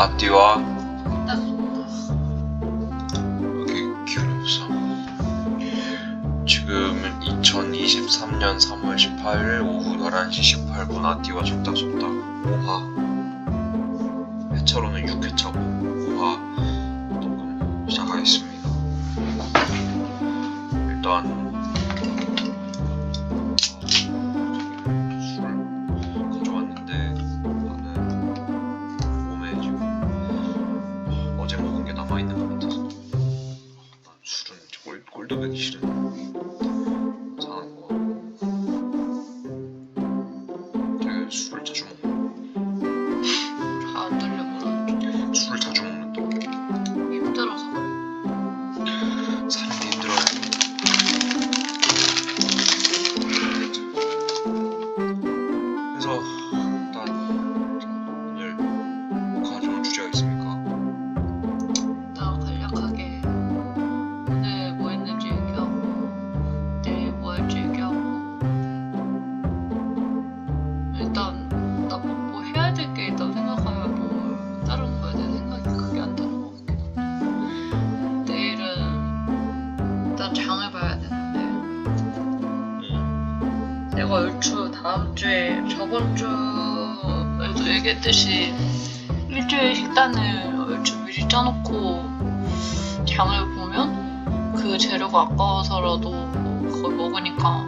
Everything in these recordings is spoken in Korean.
아띠와 여기 기울여보자. 지금은 2023년 3월 18일 오후 11시 18분 아띠와 속닥속닥 5화, 회차로는 6회차고 5화 녹음 시작하겠습니다. 일단 남아있는 것 같아서 난 술은 꼴도배기 싫은 이상한 거 같고 되게 술을 자주 먹는 잘 안 들려 뭐라 술을 자주 먹는다고 힘들어서 그래. 사는 게 힘들어요. 그래서 일단 자, 오늘 녹화 좋은 주제가 있습니까? 간략하게 오늘 뭐 했는지 얘기하고 내일 뭐 할지 얘기하고 일단 나 뭐 해야 될 게 있다고 생각하면 뭐 다른 거에 대해 생각이 크게 안 드는 것 같긴 한데 내일은 일단 장을 봐야 되는데 내가 얼추 다음 주에 저번 주에도 얘기했듯이 일주일 식단을 얼추 미리 짜놓고 장을 보면 그 재료가 아까워서라도 그걸 먹으니까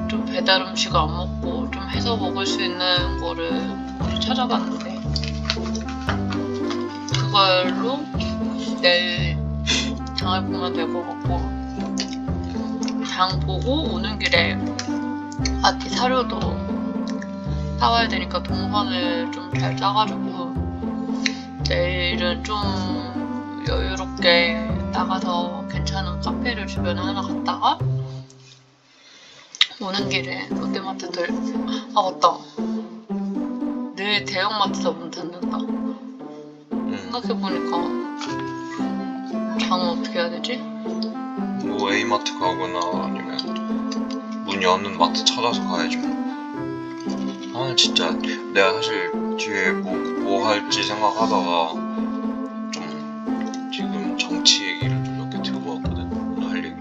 좀 배달 음식을 안 먹고 좀 해서 먹을 수 있는 거를 어디 찾아봤는데 그걸로 내일 장을 보면 될 것 같고 장 보고 오는 길에 아티 사료도 사와야 되니까 동선을 좀 잘 짜가지고 내일은 좀 여유롭게 나가서 괜찮은 카페를 주변에 하나 갔다가 오는 길에 롯데마트 아 맞다, 내일 대형마트다 문 닫는다. 생각해보니까 장은 어떻게 해야 되지? 뭐 A마트 가거나 아니면 문 여는 마트 찾아서 가야지 뭐. 아 진짜 내가 사실 뒤에 뭐 할지 생각하다가 좀 지금 정치 얘기를 좀 몇 개 들고 왔거든. 오늘 할 얘기.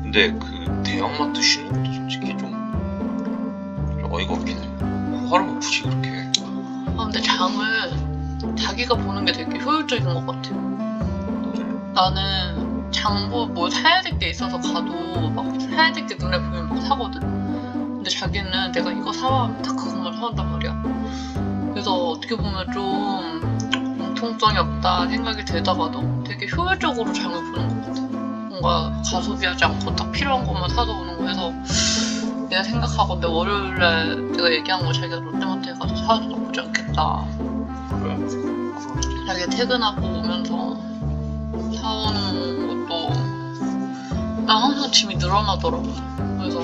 근데 그 대형마트 쉬는 것도 솔직히 좀 어이가 없긴 해. 하루가 굳이 그렇게 해. 근데 장을 자기가 보는 게 되게 효율적인 것 같아. 나는 장보 뭐 사야 될 게 있어서 가도 막 사야 될 게 눈에 보이면 막 사거든. 근데 자기는 내가 이거 사와 하면 딱 그것만 사온단 말이야. 그래서 어떻게 보면 좀 융통성이 없다 생각이 들다가도 되게 효율적으로 장을 보는 것 같아. 뭔가 가소비하지 않고 딱 필요한 것만 사서 오는 거여서 내가 생각하건데 월요일에 내가 얘기한 거 자기가 롯데마트에 가서 사도 나쁘지 않겠다. 그래? 자기가 퇴근하고 오면서 사오는 것도 난 항상 짐이 늘어나더라고. 그래서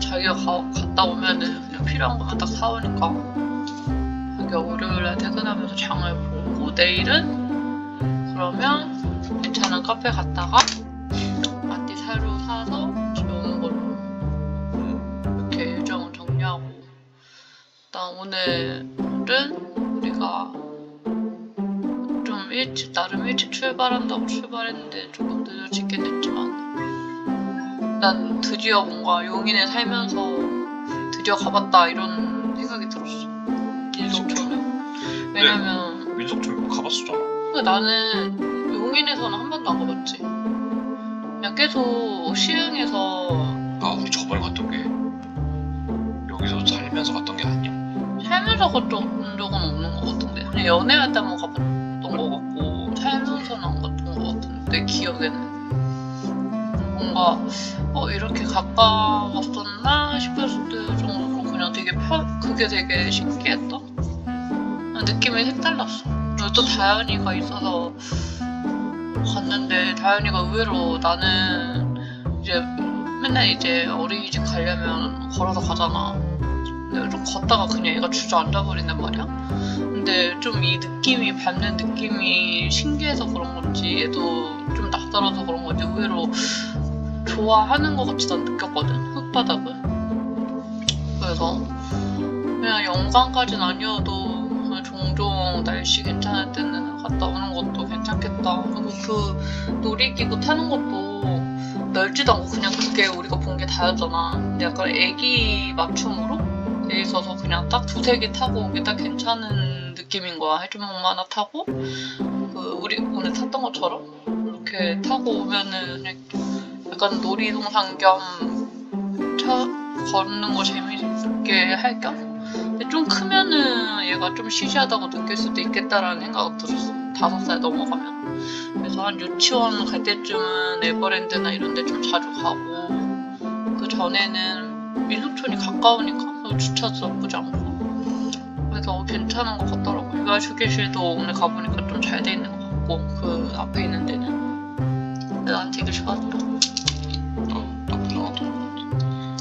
자기가 갔다 오면은 그냥 필요한 것만 딱 사오니까 자기가 월요일에 퇴근하면서 장을 보고 내일은 그러면 괜찮은 카페 갔다가 아띠 사료 사서 집에 오는 걸로 이렇게 일정을 정리하고 일단 오늘은 우리가 좀 나름 일찍 출발한다고 출발했는데 조금 늦어지긴 했지만 난 드디어 뭔가 용인에 살면서 드디어 가봤다 이런 생각이 들었어. 민속촌을. 왜냐면 민속촌 가봤었잖아. 근데 나는 용인에서는 한 번도 안 가봤지. 그냥 계속 시흥에서 우리 저번에 갔던 게 여기서 살면서 갔던 게 아니야. 살면서 갔던 적은 없는 것 같은데 그냥 연애할 때 한번 가봤던 것 같고 살면서는 안 갔던 것 같은데 내 기억에는 뭔가 이렇게 가까웠었나 싶었을 정도로 그냥 되게 그게 되게 신기했다. 느낌이 색달랐어. 그리고 또 다현이가 있어서 갔는데 다현이가 의외로 나는 이제 맨날 이제 어린이집 가려면 걸어서 가잖아. 근데 좀 걷다가 그냥 얘가 주저앉아 버린단 말이야. 근데 좀 이 느낌이 밟는 느낌이 신기해서 그런 건지 얘도 좀 낯설어서 그런 건지 의외로 좋아하는 것 같이 난 느꼈거든, 흙바닥을. 그래서 그냥 영상까지는 아니어도 종종 날씨 괜찮을 때는 갔다 오는 것도 괜찮겠다. 그리고 그 놀이기구 타는 것도 넓지도 않고 그냥 그게 우리가 본 게 다였잖아. 근데 약간 애기 맞춤으로 돼 있어서 그냥 딱 두세 개 타고 오기 딱 괜찮은 느낌인 거야. 해주먹만 하나 타고 그 우리 오늘 탔던 것처럼 이렇게 타고 오면은 그냥 약간 놀이동산 겸 걷는 거 재밌게 할 겸? 근데 좀 크면은 얘가 좀 시시하다고 느낄 수도 있겠다라는 생각이 들었어. 5살 넘어가면. 그래서 한 유치원 갈 때쯤은 에버랜드나 이런 데 좀 자주 가고, 그 전에는 민속촌이 가까우니까 주차도 나쁘지 않고, 그래서 괜찮은 것 같더라고. 육아휴게실도 오늘 가보니까 좀 잘 돼 있는 것 같고, 그 앞에 있는 데는. 난 되게 좋았다. 나쁘지 않았던 것 같아.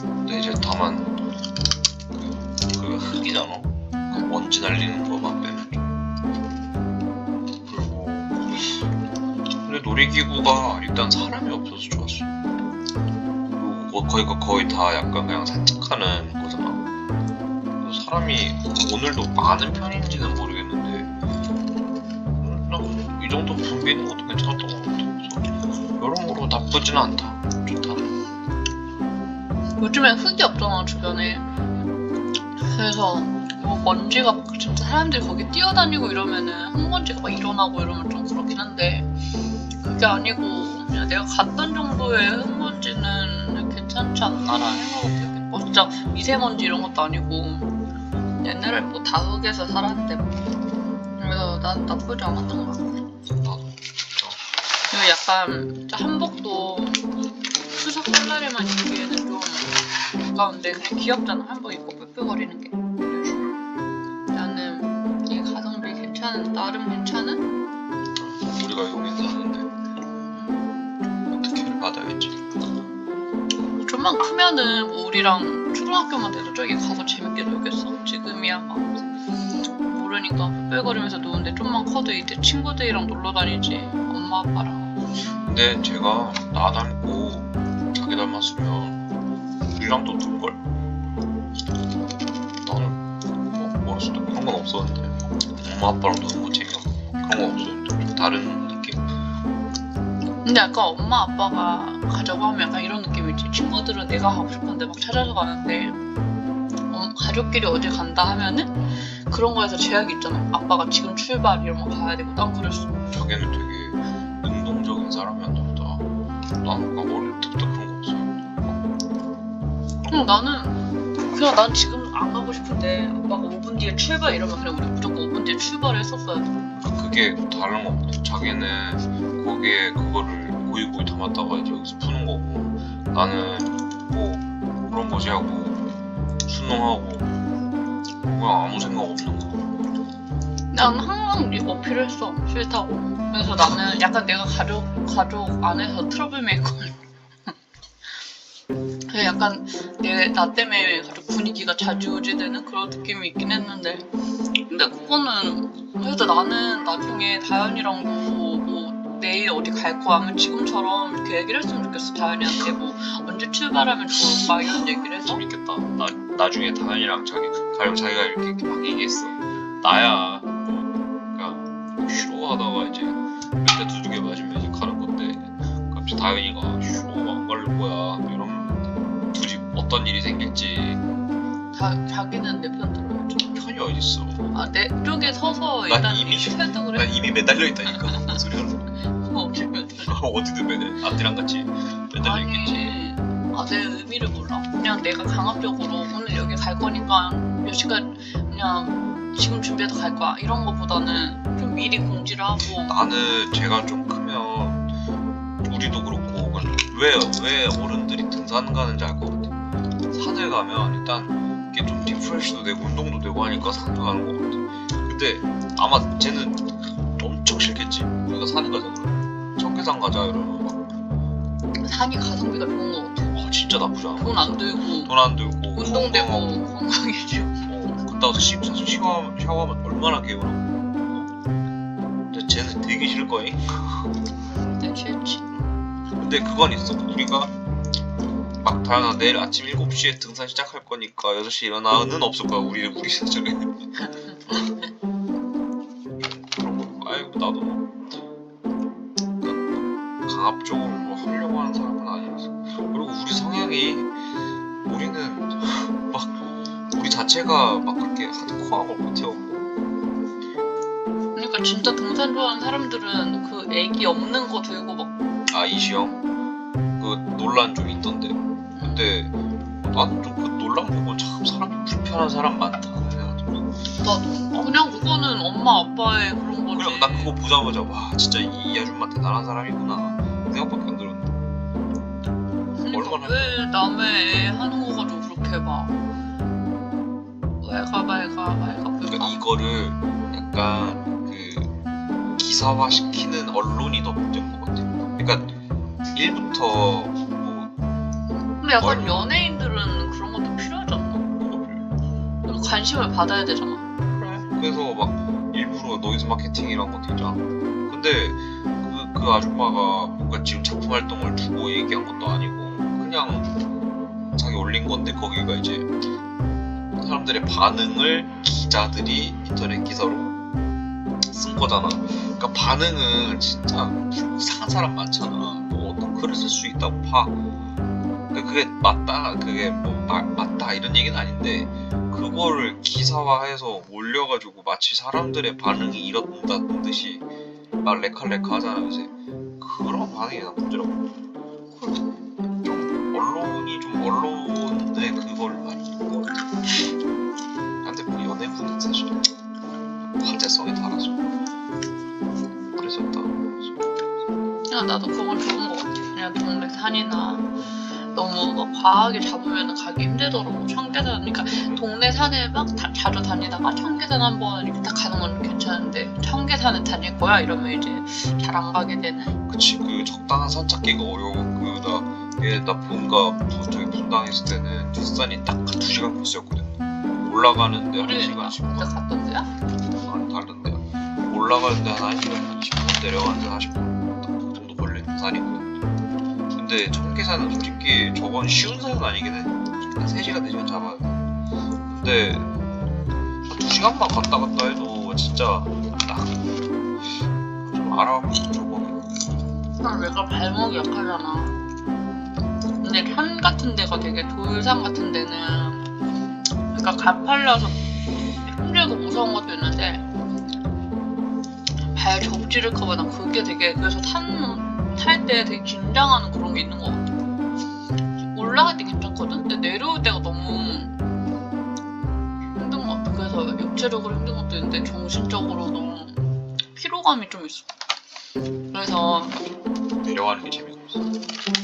근데 이제 다만 그 흙이잖아. 먼지 날리는 거만 빼면 좀. 그리고 근데 놀이기구가 일단 사람이 없어서 좋았어. 그리고 거의 다 약간 그냥 산책하는 거잖아. 그래서 사람이 오늘도 많은 편인지는 모르겠는데 그냥 이 정도 붐비는 것도 괜찮았던 것 같아. 그래서 여러모로 나쁘지는 않다. 좋다. 요즘엔 흙이 없잖아, 주변에. 그래서 뭐 먼지가 진짜 사람들이 거기 뛰어다니고 이러면은 흙먼지가 막 일어나고 이러면 좀 그렇긴 한데, 그게 아니고 그냥 내가 갔던 정도의 흙먼지는 괜찮지 않나라는 생각이 들게. 뭐 진짜 미세먼지 이런 것도 아니고 옛날에 뭐 다 흙에서 살았는데 뭐. 그래서 난 나쁘지 않았던 것 같아. 나도 진짜. 그리고 약간 진짜 한복도 추석 설날에만 입기에는 좀 아까운데 그냥 귀엽잖아. 한복 입고 뿔뿔거리는 게. 그래서 나는 이 가성비 괜찮은, 나름 괜찮은? 우리가 여기 사는데 어떻게를 받아야지. 좀만 크면은 뭐 우리랑 초등학교만 돼도 저기 가서 재밌게 놀겠어. 지금이야 막 모르니까 뿔뿔거리면서 노는데 좀만 커도 이제 친구들이랑 놀러 다니지. 엄마 아빠랑. 근데 제가 나 닮고 자기 닮았으면 우리랑도 놀걸? 나는 뭐 어렸을 때 그런 건 없었는데 엄마 아빠랑 노는 거 재미없고 그런 거 없었는데 좀 다른 느낌? 근데 약간 엄마 아빠가 가자고 하면 약간 이런 느낌이지. 친구들은 내가 가고 싶은데 막 찾아서 가는데 가족끼리 어디 간다 하면은 그런 거에서 제약이 있잖아. 아빠가 지금 출발 이러면 가야 되고. 난 그랬어. 자기는 되게 능동적인 사람이었나 보다. 나는 어릴 때부터 그런 거 없었는데. 나는 난 지금 안 가고 싶은데 아빠가 5분 뒤에 출발 이러면 그냥 우리 무조건 5분 뒤에 출발을 했었어야 돼. 그게 다른 거 같아. 자기는 거기에 그거를 고이고이 담았다가 이제 여기서 푸는 거고 나는 뭐 그런 거지 하고 순응하고 그냥 아무 생각 없는 거. 난 항상 어필을 했어. 싫다고. 그래서 나는 약간 내가 가족 안에서 트러블 메이커를 그래서 약간 나 때문에 가족 분위기가 좌지우지되는 그런 느낌이 있긴 했는데, 근데 그거는 그래도 나는 나중에 다현이랑도 뭐 내일 어디 갈 거 하면 지금처럼 이렇게 얘기를 했으면 좋겠어. 다현이한테 뭐 언제 출발하면 좋을까 이런 얘기를 해서. 재밌겠다. 나중에 다현이랑 가령 자기가 이렇게 막 얘기했어. 나야 그러니까 싫어하다가 이제 몇 대 두들겨 맞으면 이제 가는 건데 갑자기 다현이가 싫어 안 갈 거야 이러면 굳이 어떤 일이 생길지. 자기는 내 편 들어야지. 편이 어딨어. 아, 내 쪽에 서서 난 일단 이미- 해도 그래. 난 이미 매달려 있다니까. 무슨 소리 하는 거야. 어디든 매달 앞뒤랑 같이 매달려 있겠지. 내 의미를 몰라. 그냥 내가 강압적으로 오늘 여기 갈 거니까 몇 시간 그냥 지금 준비해서 갈 거야 이런 거보다는 좀 미리 공지를 하고. 나는 제가 좀 크면 우리도 그렇고 왜 어른들이 등산 가는지 알 것 같아. 산에 가면 일단 이게 좀 리프레시도 되고 운동도 되고 하니까 산에 가는 것 같아. 근데 아마 쟤는 엄청 싫겠지. 우리가 산에 가잖아. 청계산 가자 이러면 막 산이 가성비가 좋은 거 같아. 진짜 나쁘지 않아. 돈 안 들고 돈 안 들고 운동되고 건강하고. 건강해지고. 갔다 와서 샤워하면 얼마나 개운하고. 근데 쟤는 되게 싫을 거잉. 내 싫지. 근데 그건 있어. 우리가 막 다현아 내일 아침 7시에 등산 시작할 거니까 6시 일어나는 없을 거야. 우리 사전에. 자체가 막 그렇게 하드코어한 걸 못해요. 그러니까 진짜 등산 좋아하는 사람들은 그 애기 없는 거 들고 막 아 이시영 그 논란 좀 있던데. 근데 나는 좀 그 논란 보고 참 사람 불편한 사람 많다 그래가지고. 나도 그냥 그거는 엄마 아빠의 그런 거지. 그냥 나 그거 보자마자 와 진짜 이 아줌마 대단한 사람이구나 생각밖에 안 들었는데. 그러니까 얼마나 왜 남의 애 하는 거 가지고 그렇게 막 말가 그러니까 이거를 약간 그 기사화시키는 언론이 더 문제인 것 같아. 그러니까 1부터 뭐 근데 약간 얼마- 연예인들은 그런 것도 필요하지 않나? 뭐를 관심을 받아야 되잖아. 그래 그래서 막 일부러 노이즈 마케팅이란 것도 있잖아. 근데 그 아줌마가 뭔가 지금 작품 활동을 두고 얘기한 것도 아니고 그냥 자기 올린 건데 거기가 이제 사람들의 반응을 기자들이 인터넷 기사로 쓴 거잖아. 그러니까 반응은 진짜 이상한 사람 많잖아. 뭐 어떤 글을 쓸 수 있다고 봐. 그러니까 그게 맞다, 그게 뭐 맞다 이런 얘기는 아닌데 그거를 기사화해서 올려가지고 마치 사람들의 반응이 이렇다는 듯이 막 레칼레카 하잖아 요새. 그런 반응이 난 문제라고. 좀 언론이 좀 언론의 그걸 많이 입고. 근데 뭐 연예부는 사실 화제성이 달라서 그랬었다. 그냥 나도 그건 좋은 것 같아. 그냥 동네 산이나 너무 막 과하게 잡으면 가기 힘들더라고. 청계산, 그러니까 동네 산에 막 자주 다니다가 청계산 한번 이렇게 딱 가는 건 괜찮은데 청계산에 다닐 거야 이러면 이제 잘 안 가게 되는. 그치 그 적당한 산책기가 어려워. 나 본가 저기 분당 있을 때는 뒷산이 딱 2시간 코스였거든. 올라가는데 우리 1시간씩 그때 갔던 데야? 아니 다른데요. 올라가는데 한 1시간 20분 내려가는데 40분 그 정도 걸리는 산이고. 근데 청계산은 솔직히 저건 쉬운 산은 아니긴 해. 한 3시간 4시간 잡아야 돼. 근데 한 2시간만 갔다 갔다 해도 진짜 딱 좀 알아보고 저거. 내가 발목이 약하잖아. 근데 산 같은 데가 되게 돌산 같은 데는 그러니까 가팔라서 힘들고 무서운 것도 있는데 발 접지를까봐 난 그게 되게 그래서 탈 때 되게 긴장하는 그런 게 있는 것 같아. 올라갈 때 괜찮거든? 근데 내려올 때가 너무 힘든 것 같아. 그래서 육체적으로 힘든 것도 있는데 정신적으로도 피로감이 좀 있어. 그래서 내려가는 게 재미가 없어.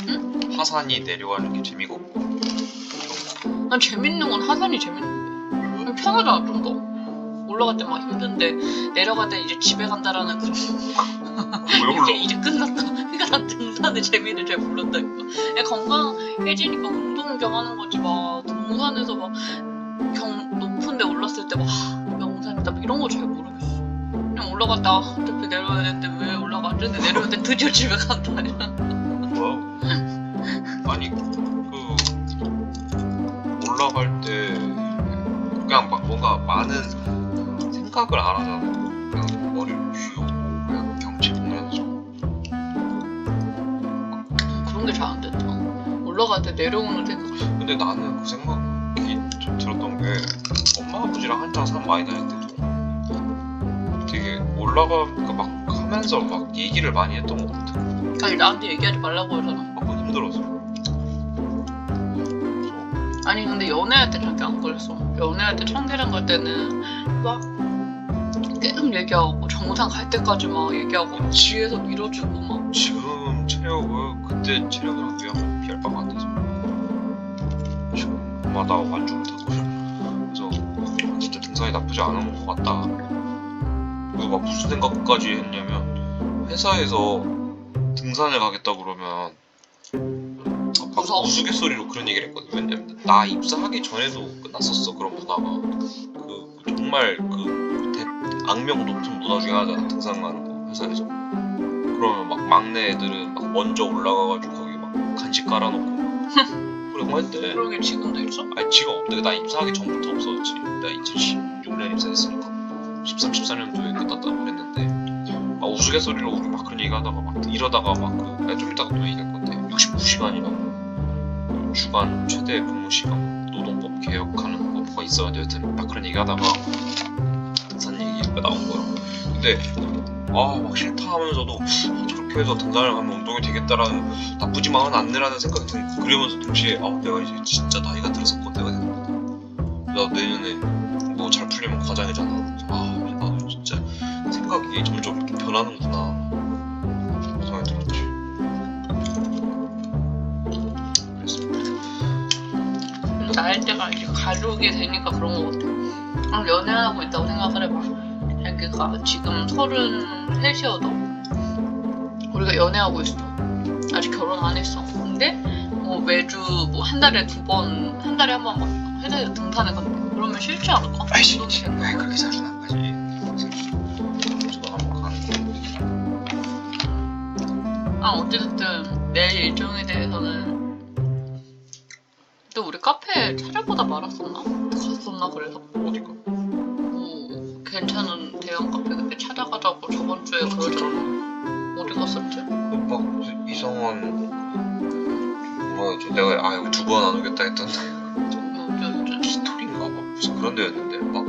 응? 하산이 내려가는 게 재미가 없고. 난 재밌는 건 하산이 재밌는데 그냥 편하잖아 좀 더. 올라갈 때 막 힘든데 내려갈 때 이제 집에 간다라는 그런 왜 올라? 이제 끝났다. 그러니까 난 등산의 재미를 잘 모른다니까. 그냥 건강해지니까 운동 겸 하는 거지 막 등산에서 막 높은 데 올랐을 때 막 명산이다 막 이런 거 잘 모르겠어. 그냥 올라갔다 어차피 내려야 되는데 왜 올라가지? 근데 내려올 때 드디어 집에 간다. 와우. 아니 올라갈 때 그냥 막 뭔가 많은 생각을 안 하잖아. 그냥 머리를 쥐고 그냥 경치 보면서. 그런 게 잘 안 된다. 올라갈 때 내려오는 생각. 근데 나는 그 생각이 좀 들었던 게 엄마 아버지랑 한창 산 많이 다닐 때도 되게 올라가니까 막 하면서 막 얘기를 많이 했던 것 같아. 아니 나한테 얘기하지 말라고 하잖아. 막 힘들어서. 아니 근데 연애할 때 자기 안 그랬어. 연애할 때 청계산 갈 때는 막 계속 얘기하고 정상 갈 때까지 막 얘기하고 막 뒤에서 밀어주고 막. 지금 체력은 그때 체력이랑 비하면 비할 바가 안 되죠. 지금 엄마 나 완주 못하고 그래서 진짜 등산이 나쁘지 않은 것 같다. 그리고 막 무슨 생각까지 했냐면 회사에서 등산을 가겠다 그러면 막 무서워? 우스갯소리로 그런 얘기를 했거든. 왜냐면 나 입사하기 전에도 끝났었어 그런 문화가. 그 정말 악명 높은 문화 중에 하나잖아 등산 가는 거 회사에서. 그러면 막 막내 애들은 막 먼저 올라가가지고 거기 막 간식 깔아놓고 그런 거 했대. 그런 게 지금도 있어? 아니 지금 없대. 나 입사하기 전부터 없었지. 나 2016년 입사했으니까 13, 14년도에 끝났다고 그랬는데 막 우스갯소리로 우리 막 그런 얘기 하다가 막 이러다가 막 좀 이따가 또 얘기할 건데 69시간이라고 주간 최대 근무 시간 노동법 개혁하는 법 뭐가 있었는데 여튼 딱 그런 얘기하다가 산 얘기가 나온 거야. 근데 막 싫다 하면서도 저렇게 해서 등산을 가면 운동이 되겠다라는 나쁘지만은 않네라는 생각이 드니까 그러면서 동시에 내가 이제 진짜 나이가 들어서 꼰대가 되는 거다. 나 내년에 뭐 잘 풀리면 과장이잖아. 나도 진짜 생각이 점점 이렇게 변하는구나 생각이 들었지. 나일 때가 이제 가족이 되니까 그런 거 같아. 연애하고 있다고 생각을 해봐. 자기가 지금 33이어도 우리가 연애하고 있어. 아직 결혼 안 했어. 근데 뭐 매주 뭐 한 달에 한 달에 한 번 막 회사에 등산에 간대. 그러면 싫지 않을까? 아이씨, 왜 그렇게 자주 안 가지? 저도 한번 가는 거. 어쨌든 내일 일정에 대해서는 또 우리 카페 찾아보다 말았었나? 갔었나 그래서? 어디가? 뭐 괜찮은 대형 카페 그때 찾아가자고 저번 주에 그러잖아. 어디 갔었지? 막 이상한 뭐였지? 내가 여기 2번 안 오겠다 했던데 어디였지? 스토리인가 막 무슨 그런 데였는데 막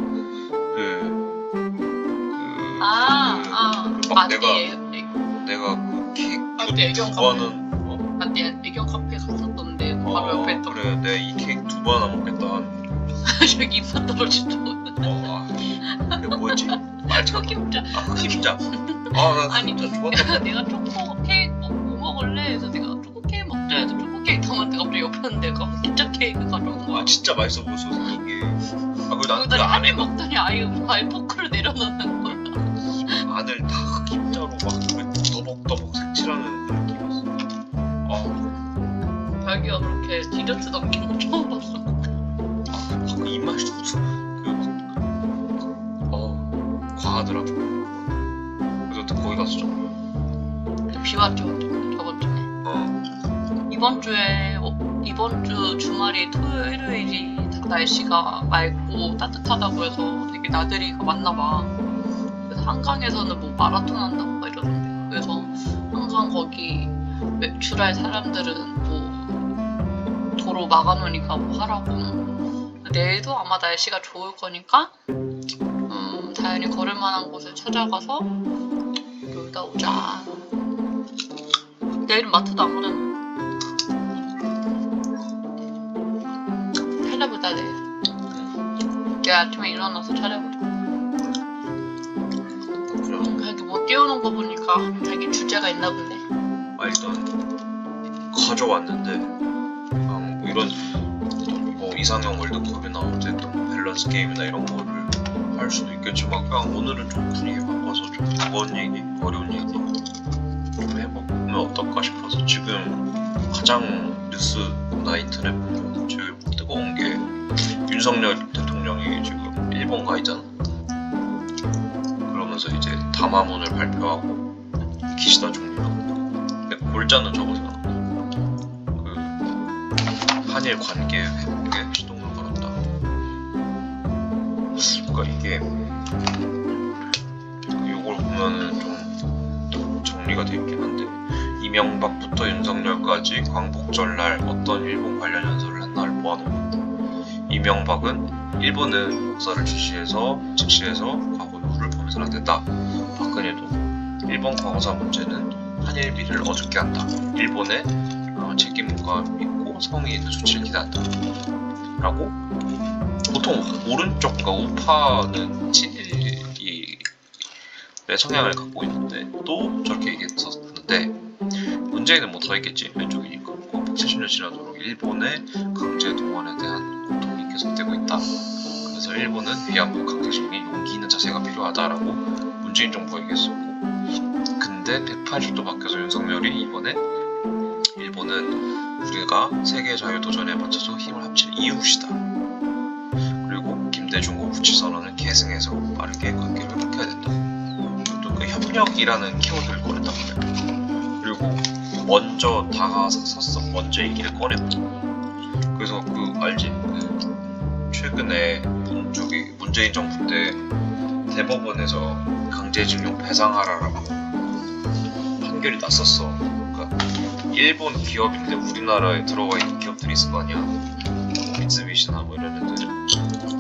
막 내가 그 케이크 아때 애견 카페. 2번은 아때 애견 카페 갔었던데 바로 옆에 있던. 그래 내가 이 케이크 2번 안 먹겠다. 저기 입맛 떨어지죠. 그게 뭐였지? 말차. 흑임자. 흑임자. 나 아니, 진짜 좋았단 내가 초코 케이크 뭐 먹을래? 해서 내가 초코 케이크 먹자 해서 초코 케이크 담았는데 갑자기 옆에 있는데 흑임자 케이크 가져온 거야. 진짜 맛있어 보였어 생긴 게. 그리고 나는 그 그러더니 한 안에 입 먹더니 아예 포크를 내려놓는 거야. 안을 다 흑임자로 막 더벅더벅 색칠하는 그 느낌이었어. 자기가 그렇게 디저트 넘긴 거 처음 봤어. 그 입맛이 없어. 과하더라고. 그래서 또 거기 갔었죠. 비 왔죠 저번 주에. 이번 주 주말이 토요일 일요일이 날씨가 맑고 따뜻하다고 해서 되게 나들이가 많나 봐. 그래서 한강에서는 뭐 마라톤 한다고 막 이러던데. 그래서 한강 거기 외출할 사람들은 뭐 도로 막아놓으니까 뭐 하라고. 내일도 아마 날씨가 좋을 거니까 자연히 걸을 만한 곳을 찾아가서 놀다 오자. 내일은 마트도 안 가잖아. 찾아보자 내일. 내일 아침에 일어나서 찾아보자. 자기 뭐 띄워놓은 거 보니까 자기 주제가 있나 본데. 일단 가져왔는데 뭐 이런 뭐 이상형 월드컵이나 어쨌든 밸런스 게임이나 이런 거를 할 수도 있겠지만 그냥 오늘은 좀 분위기 바꿔서 좀 무거운 얘기, 어려운 얘기 좀 해보면 어떨까 싶어서 지금 가장 뉴스나 인터넷 보면 제일 뜨거운 게 윤석열 대통령이 지금 일본 가 있잖아. 그러면서 이제 담화문을 발표하고 기시다 총리랑 근데 골자는 저거잖아. 그 한일 관계 회복에 시동을 걸었다. 그러니까 이게 이걸 보면은 좀 정리가 돼 있긴 한데 이명박부터 윤석열까지 광복절날 어떤 일본 관련 연설을 했나를 모아놓은 이명박은 일본은 역사를 즉시해서 과거 이후를 보면서는 안 된다. 박근혜도 일본 과거사 문제는 한일비를 어둡게 한다. 일본의 책임과 믿고 성의 있는 조치를 기대한다. 라고 보통 오른쪽, 그러니까 우파는 친일의 성향을 갖고 있는데 또 저렇게 얘기했었는데 문재인은 뭐 더 있겠지. 왼쪽이니까. 광복 70년 지나도록 일본의 강제 동원에 대한 고통이 계속되고 있다. 그래서 일본은 위안부 강제 정리 용기 있는 자세가 필요하다라고 문재인 정부가 얘기했었고 근데 180도 바뀌어서 윤석열이 이번에 일본은 우리가 세계 자유도전에 맞춰서 힘을 합칠 이웃이다. 그리고 김대중 오부치 선언을 계승해서 빠르게 관계를 회복해야 된다. 또 그 협력이라는 키워드를 꺼냈단 말이야. 그리고 먼저 다가섰어. 먼저 얘기를 꺼냈다. 그래서 알지? 최근에 문재인 정부 때 대법원에서 강제징용 배상하라라고 판결이 났었어. 그러니까 일본 기업인데 우리나라에 들어와 있는 기업들이 있을 거 아니야. 미쓰비시나 뭐 이런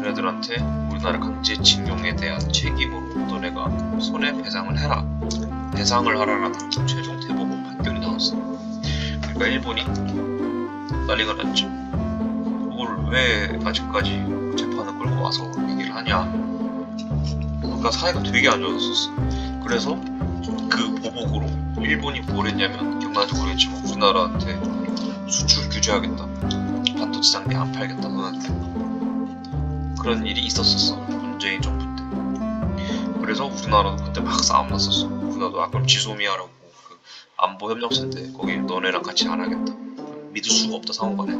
애들한테 우리나라 강제징용에 대한 책임으로 너네가 손해배상을 해라, 배상을 하라라는 최종 대법원 판결이 나왔어. 그러니까 일본이 난리가 났죠. 그걸 왜 아직까지 재판을 끌고 와서 얘기를 하냐. 그러니까 사회가 되게 안 좋아졌었어. 그래서 그 보복으로 일본이 뭘 했냐면, 기억나는지 모르겠지만 우리나라한테 수출 규제하겠다, 반도체 장비 안 팔겠다 너한테, 그런 일이 있었었어, 문재인 정부 때. 그래서 우리나라도 그때 막 싸움 났었어. 우리나라도 아까 지소미아라고 그 안보협력체인데 거기 너네랑 같이 안 하겠다, 믿을 수가 없다 상호간에,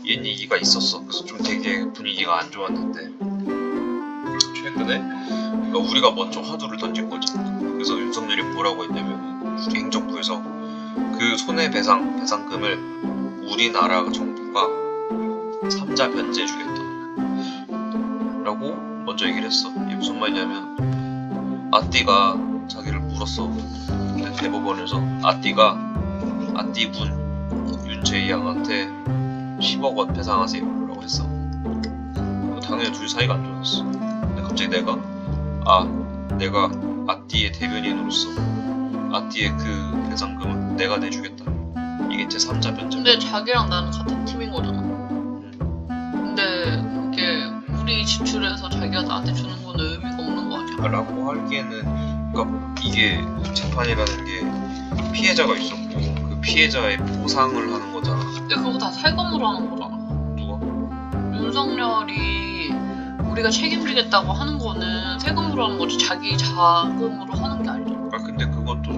이런 얘기가 있었어. 그래서 좀 되게 분위기가 안 좋았는데 최근에 그러니까 우리가 먼저 화두를 던진 거지. 그래서 윤석열이 뭐라고 했냐면, 우리 행정부에서 그 배상금을 우리나라 정부가 3자 변제해주겠다 라고 먼저 얘기를 했어. 이게 무슨 말이냐면, 아띠가 자기를 물었어. 대법원에서 아띠분 윤재희 양한테 10억 원 배상하세요 라고 했어. 당연히 둘이 사이가 안 좋았어. 근데 갑자기 내가 아띠의 대변인으로서 아띠의 그 배상금은 내가 내주겠다, 이게 제 3자 변제. 근데 자기랑 나는 같은 팀인 거잖아. 근데 그게 우리 지출해서 자기가 나한테 주는 건 의미가 없는 거 아니야? 라고 하기에는, 그러니까 이게 재판이라는 게 피해자가 있었고 그 피해자의 보상을 하는 거잖아. 근데 그거 다 세금으로 하는 거잖아. 누가? 윤석열이 우리가 책임지겠다고 하는 거는 세금으로 하는 거지, 자기 자금으로 하는 게 아니잖아. 근데 그것도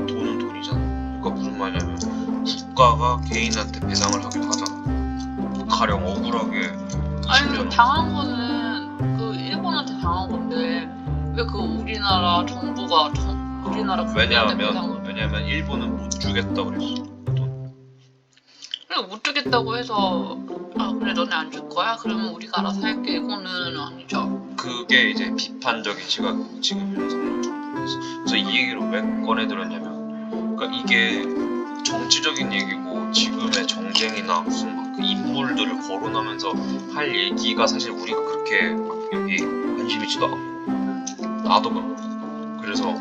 돈은 돈이잖아. 그러니까 무슨 말이냐면, 국가가 개인한테 배상을 하기도 하잖아. 가령 억울하게 아니, 그 당한 거는 그 일본한테 당한 건데 왜 그 우리나라 정부가 우리나라 국민한테 배상을? 왜냐면 일본은 못 주겠다 그랬어. 그래, 못 주겠다고 해서 그래 너네 안 줄 거야? 그러면 우리가 알아서 할게, 이거는 아니죠. 그게 이제 비판적인 시각, 지금 윤석열 정부에서. 그래서 이 얘기를 왜 꺼내들었냐면, 그러니까 이게 정치적인 얘기고 지금의 정쟁이나 무슨 막 그 인물들을 거론하면서 할 얘기가 사실 우리가 그렇게 막 여기 관심 있지도 않고 나도 그렇고. 그래서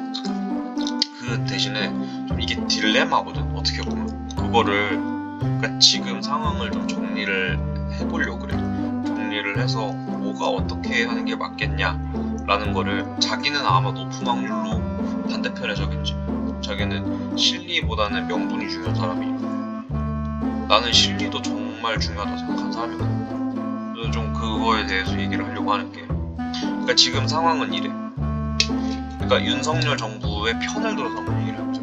그 대신에 좀 이게 딜레마거든, 어떻게 보면. 그거를 그러니까 지금 상황을 좀 정리를 해보려고 그래. 정리를 해서 뭐가 어떻게 하는 게 맞겠냐라는 거를, 자기는 아마 높은 확률로 반대편에 서겠지. 자기는 실리보다는 명분이 중요한 사람이고, 나는 실리도 정말 중요하다고 생각하는 사람이거든. 그래서 좀 그거에 대해서 얘기를 하려고 하는 게, 그러니까 지금 상황은 이래. 그러니까 윤석열 정부의 편을 들어서 한번 얘기를 해보자.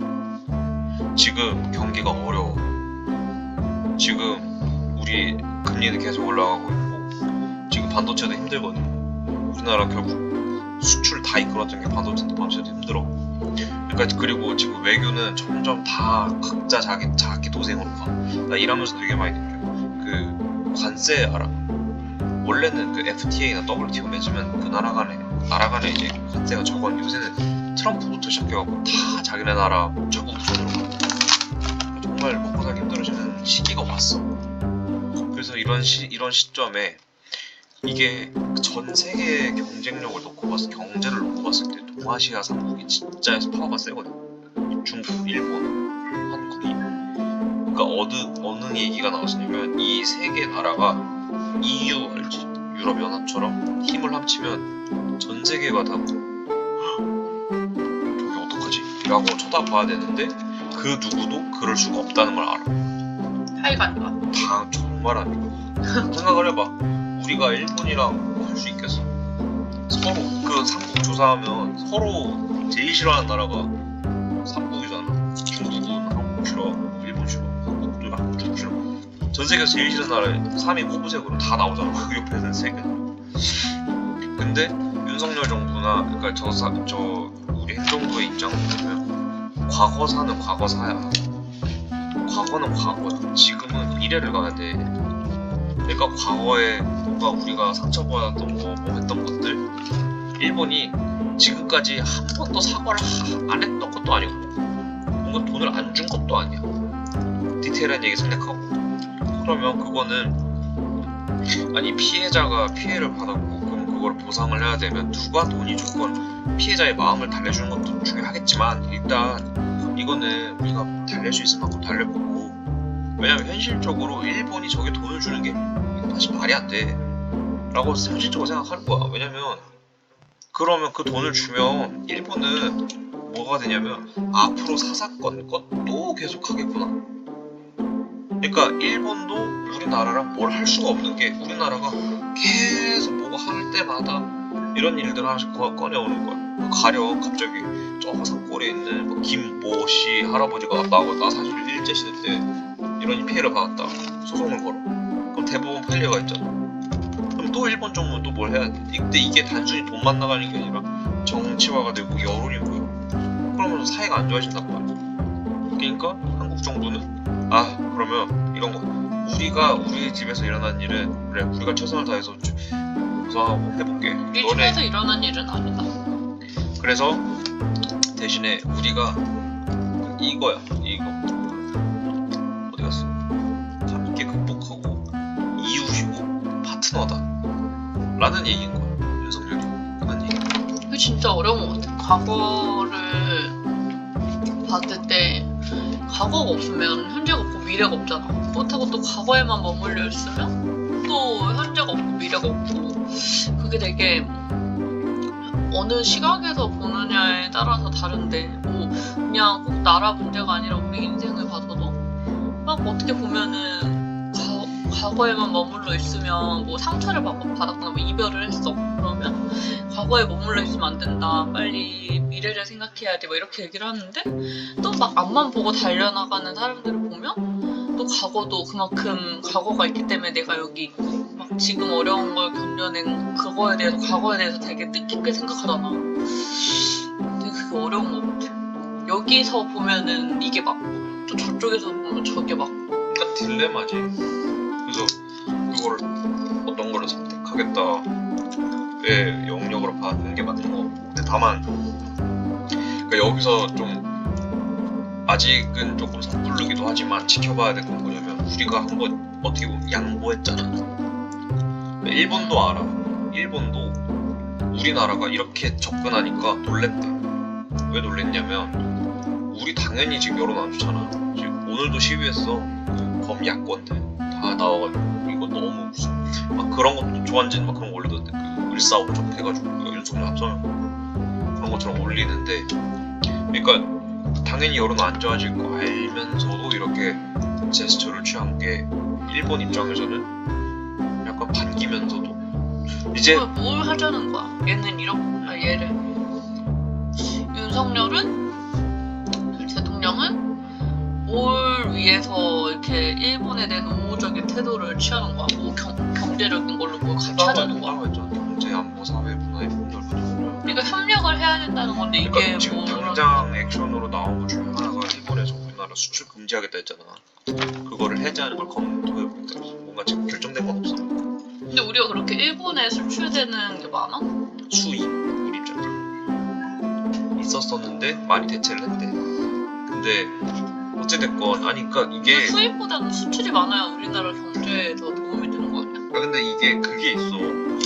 지금 경기가 어려워. 지금 우리 금리는 계속 올라가고 있고, 지금 반도체도 힘들거든. 우리나라 결국 수출 다 이끌었던 게 반도체도 힘들어. 그러니까 그리고 지금 외교는 점점 다 각자 자기 도생으로 가. 나 일하면서 되게 많이 느껴. 그 관세 알아? 원래는 그 FTA나 WTO 맺으면 그 나라 간에 이제 관세가 적었는데, 요새는 트럼프부터 시작해갖고 다 자기네 나라 자국 우선으로 가. 정말 먹고 살기 힘들어지는 시기가 왔어. 그래서 이런 시점에 이게 전 세계의 경쟁력을 경제를 놓고 봤을 때 동아시아 3국이 진짜 파워가 세거든. 중국, 일본, 한국이. 그러니까 어느 얘기가 나왔냐면, 이 세 개 나라가 EU 알지? 유럽연합처럼 힘을 합치면 전 세계가 다 저게 어떡하지? 라고 쳐다봐야 되는데, 그 누구도 그럴 수가 없다는 걸 알아. 사이가 안 좋아. 다 정말 안 좋아. 생각을 해봐. 우리가 일본이랑 뭐 할 수 있겠어? 서로 그 삼국 조사하면 서로 제일 싫어하는 나라가 삼국이잖아. 중국은 한국 싫어, 일본 싫어, 한국도 한국 싫어. 전 세계에서 제일 싫은 나라 3위 뽑으색으로 다 나오잖아. 그 옆에는 세 개. 근데 윤석열 정부나 그러니까 저 우리 행정부의 입장을 보면, 과거사는 과거사야. 과거는 과거야. 지금은 미래를 가야 돼. 그러니까 과거에 뭔가 우리가 상처받았던 뭐 했던 것들, 일본이 지금까지 한 번도 사과를 안 했던 것도 아니고, 뭔가 돈을 안 준 것도 아니야. 디테일한 얘기 생략하고. 그러면 그거는 아니 피해자가 피해를 받았고 그럼 그걸 보상을 해야 되면 누가 돈이 좋건 피해자의 마음을 달래주는 것도 중요하겠지만 일단 이거는 우리가 달랠 수 있을 만큼 달래보고 왜냐면 현실적으로 일본이 저게 돈을 주는 게 사실 말이 안 돼 라고 현실적으로 생각하는 거야. 왜냐면 그러면 그 돈을 주면 일본은 뭐가 되냐면 앞으로 사사건건 또 계속 하겠구나. 그러니까 일본도 우리나라랑 뭘 할 수가 없는 게 우리나라가 계속 뭐가 할 때마다 이런 일들을 하나씩 꺼내오는 거야. 가령 갑자기 저 산골에 있는 뭐 김모 씨 할아버지가 나하고 나 사실 일제시대 때 이런 피해를 받았다 소송을 걸어. 그럼 대법원 판례가 있잖아. 그럼 또 일본 정부는 또 뭘 해야 돼? 근데 이게 단순히 돈만 나가는 게 아니라 정치화가 되고 여론이 보여. 그러면 사회가 안 좋아진단 말이야. 그러니까 한국 정부는 그러면 이런 거 우리가 우리 집에서 일어난 일은 그래 우리가 최선을 다해서 보상하고 해볼게. 우리 집에서 일어난 일은 아니다. 그래서 대신에 우리가 이거 어디 갔어? 함께 극복하고 이웃이고 파트너다 라는 얘기인 거야. 윤석열이 한 얘기. 그게 진짜 어려운 것 같아. 과거를 봤을 때 과거가 없으면 현재가 없고 미래가 없잖아. 그렇다고 또 과거에만 머물러 있으면 또 현재가 없고 미래가 없고 그게 되게 어느 시각에서 보느냐에 따라서 다른데 뭐 그냥 꼭 나라 문제가 아니라 우리 인생을 봐서도 막 어떻게 보면은 과거에만 머물러 있으면 뭐 상처를 받았거나 뭐 이별을 했어 그러면 과거에 머물러 있으면 안 된다 빨리 미래를 생각해야 돼 뭐 이렇게 얘기를 하는데 또 막 앞만 보고 달려나가는 사람들을 보면 또 과거도 그만큼 과거가 있기 때문에 내가 여기 있고 막 지금 어려운 걸 견뎌낸 그거에 대해서 과거에 대해서 되게 뜻깊게 생각하잖아. 근데 그게 어려운 것 같아. 여기서 보면은 이게 맞고 또 저쪽에서 보면 저게 맞고. 그러니까 딜레마지. 그래서 그거를 어떤 거를 선택하겠다의 영역으로 봐는 게 맞는 거 같고 근데 다만 그러니까 여기서 좀 아직은 조금 섣부르기도 하지만 지켜봐야 될 건 뭐냐면 우리가 한번 어떻게 보면 양보했잖아. 일본도 알아. 일본도 우리나라가 이렇게 접근하니까 놀랬대. 왜 놀랬냐면 우리 당연히 지금 여론 안 좋잖아. 지금 오늘도 시위했어. 범야권들 다 나와가지고 이거 너무 무슨 막 그런 것도 조한진 막 그런 거 올리던데 그 일사오적 해가지고 윤석열 합성 그런 것처럼 올리는데 그러니까 당연히 여론 안 좋아질 거 알면서도 이렇게 제스처를 취한 게 일본 입장에서는 약간 반기면서도 이제 뭘 하자는 거야? 얘는 얘를 윤석열은 대통령은 뭘 위해서 이렇게 일본에 대해서 우호적인 태도를 취하는 거야? 뭐 경제적인 걸로 뭘 같이 하자는 거야? 경제, 안보, 사회, 문화의 폭넓은 그러니까 협력을 해야 된다는 건데 이게 그러니까 지금 뭐 당장 액션으로 나온 것 중에 하나가 일본에서 우리나라 수출 금지하겠다 했잖아. 그거를 해제하는 걸 검토해보고 있다. 뭔가 지금 결정된 건 없어. 근데 우리가 그렇게 일본에 수출되는 게 많아? 수입 우리 입장에 있었었는데 많이 대체를 했대. 근데 어찌됐건 아니 그러니까 이게 수입보다는 수출이 많아야 우리나라 경제에 더 도움이 되는 거 아니야? 근데 이게 그게 있어.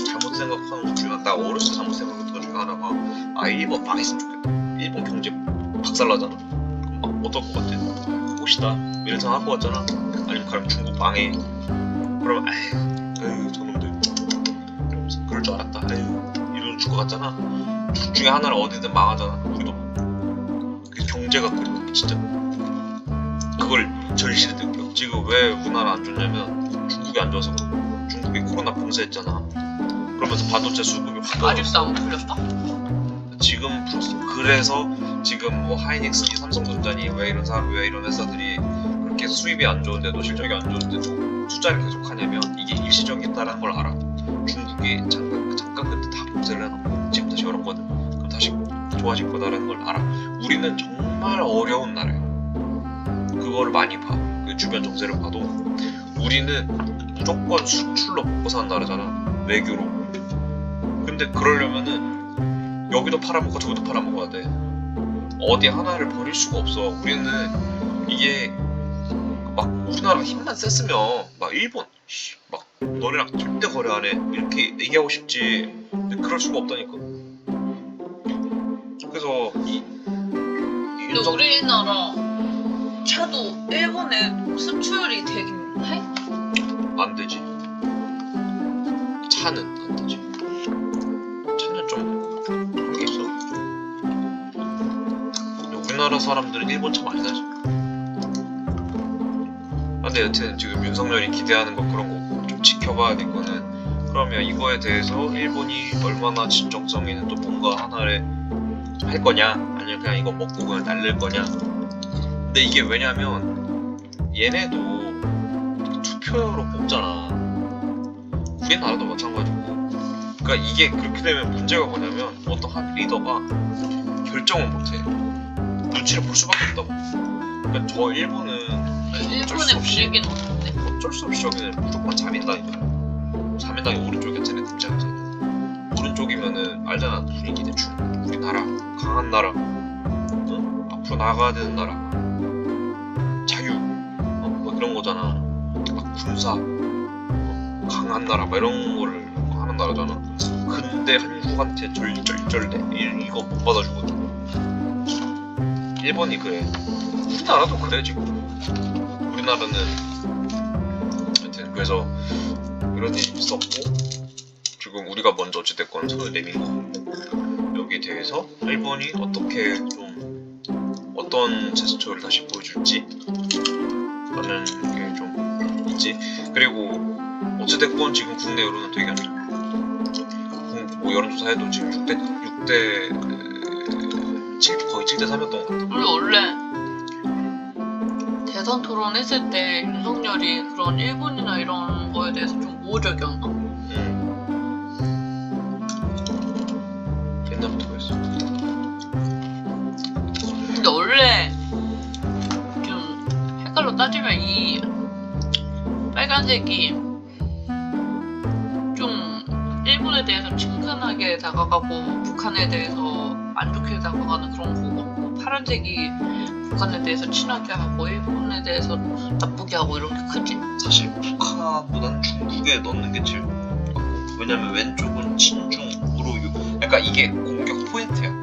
잘못 생각하는 것 중에 나 어렸을 때 잘못 생각했던 것 중에 하나가 일본 망했으면 좋겠다. 일본 경제 박살나잖아. 그럼 막 어떨 것 같아? 멋있다. 이런 생각 할 것 같잖아. 아니면 가령 중국 망해. 그러면 에휴 저놈들 이러면서 그럴 줄 알았다. 에휴 이러면 줄 것 같잖아. 둘 중에 하나를 어디든 망하잖아. 우리도 그 경제가 그래 진짜 그걸 절실히 느껴. 지금 왜 우리나라 안 좋냐면 중국이 안 좋아서 그러고 중국이 코로나 봉쇄했잖아. 그러면서 반도체 수급이 확 아직도 안 풀렸어? 지금 풀었어. 그래서 지금 뭐 하이닉스니 삼성전자니 왜 이런 회사들이 그렇게 수입이 안 좋은데도 실적이 안 좋은데도 투자를 계속 하냐면 이게 일시적이다라는 걸 알아. 중국이 잠깐 그때 다 봉쇄를 해놓고 지금 다시 열었거든. 그럼 다시 좋아질 거다라는 걸 알아. 우리는 정말 어려운 나라야. 그거를 많이 봐. 그 주변 정세를 봐도 우리는 무조건 수출로 먹고 사는 나라잖아. 외교로. 근데 그러려면은 여기도 팔아먹고 저기도 팔아먹어야 돼. 어디 하나를 버릴 수가 없어. 우리는 이게 막 우리나라가 힘만 셌으면 막 일본 막 너네랑 절대 거래 안 해. 이렇게 얘기하고 싶지. 근데 그럴 수가 없다니까. 그래서 근데 우리나라 차도 일본에 수출이 되긴 해? 안 되지. 차는 안 되지. 차는 좀 그런 게 있어. 근데 우리나라 사람들은 일본 차 많이 사지. 근데 여튼 지금 윤석열이 기대하는 거 그런 거 좀 지켜봐야 될 거는, 그러면 이거에 대해서 일본이 얼마나 진정성 있는 또 뭔가 하나를 할 거냐, 아니면 그냥 이거 먹고 그냥 날릴 거냐. 근데 이게 왜냐면 얘네도 투표로 뽑잖아. 우리나라도 마찬가지고. 그러니까 이게 그렇게 되면 문제가 뭐냐면 어떤 한 리더가 결정을 못해. 눈치를 볼 수밖에 없다고. 그러니까 저 일본은 일본의 분위기는 어떤데? 어쩔 수 없이 저기는 무조건 자민당이야. 자민당이 오른쪽이야. 쟤네 입장에서는 오른쪽이면은 알잖아, 분위기 대충. 우리나라 강한 나라, 어? 앞으로 나가야 되는 나라, 자유, 뭐 이런 거잖아. 막 군사, 강한 나라, 막 이런 거를 하는 나라잖아. 근데 한국한테 절절절대 이거 못 받아주거든. 일본이 그래. 우리나라도 그래 지금. 우리나라는 하여튼 그래서 이런 일이 있었고, 지금 우리가 먼저 어찌됐건 손을 내민 거고, 여기에 대해서 일본이 어떻게 좀 어떤 제스처를 다시 보여줄지 라는 게 좀 있지. 그리고 어찌됐건 지금 국내 여론은 되게 안 좋아. 뭐 여론조사 해도 지금 6대 7, 거의 7대 3이었던 것 같아. 우리 원래 대선 토론 했을 때 윤석열이 그런 일본이나 이런 거에 대해서 좀 우호적이었나? 옛날부터 그랬어. 근데 원래 좀 색깔로 따지면 이 빨간색이 좀 일본에 대해서 친근하게 다가가고 북한에 대해서 안 좋게 다가가는 그런 거고, 파란색이 북한에 대해서 친하게 하고 일본에 대해서 나쁘게 하고 이런 게 크지. 사실 북한보다는 중국에 넣는 게 제일 맞고, 왜냐면 왼쪽은 친중으로 약간 이게 공격 포인트야.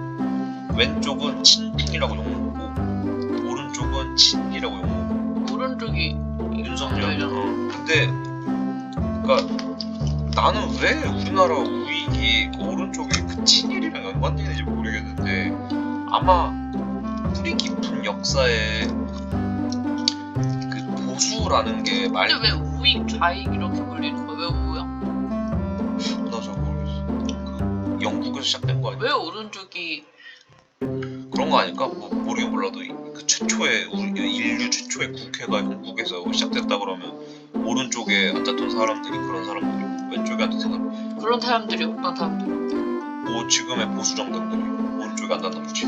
왼쪽은 친중이라고 욕먹고 오른쪽은 친이라고 욕먹고. 오른쪽이 윤석열. 근데 그러니까 나는 왜 우리나라 우익이 그 오른쪽에 그 친일이랑 연관되는지 모르겠는데, 아마 뿌리 깊은 역사에 그 보수라는 게 말. 근데 왜 우익 좌익 이렇게 걸리는 거야? 왜 우야? 나 잘 모르겠어. 그 영국에서 시작된 거 아니야? 왜 오른쪽이 그런 거 아닐까? 뭐 모르긴 몰라도 그 최초의 인류 최초의 국회가 영국에서 시작됐다 그러면 오른쪽에 앉았던 사람들이 그런 사람들이고 왼쪽에 앉았던 사람, 그런 사람들이 어떤 사람들? 뭐 지금의 보수 정당들이 오른쪽에 앉았나 보지.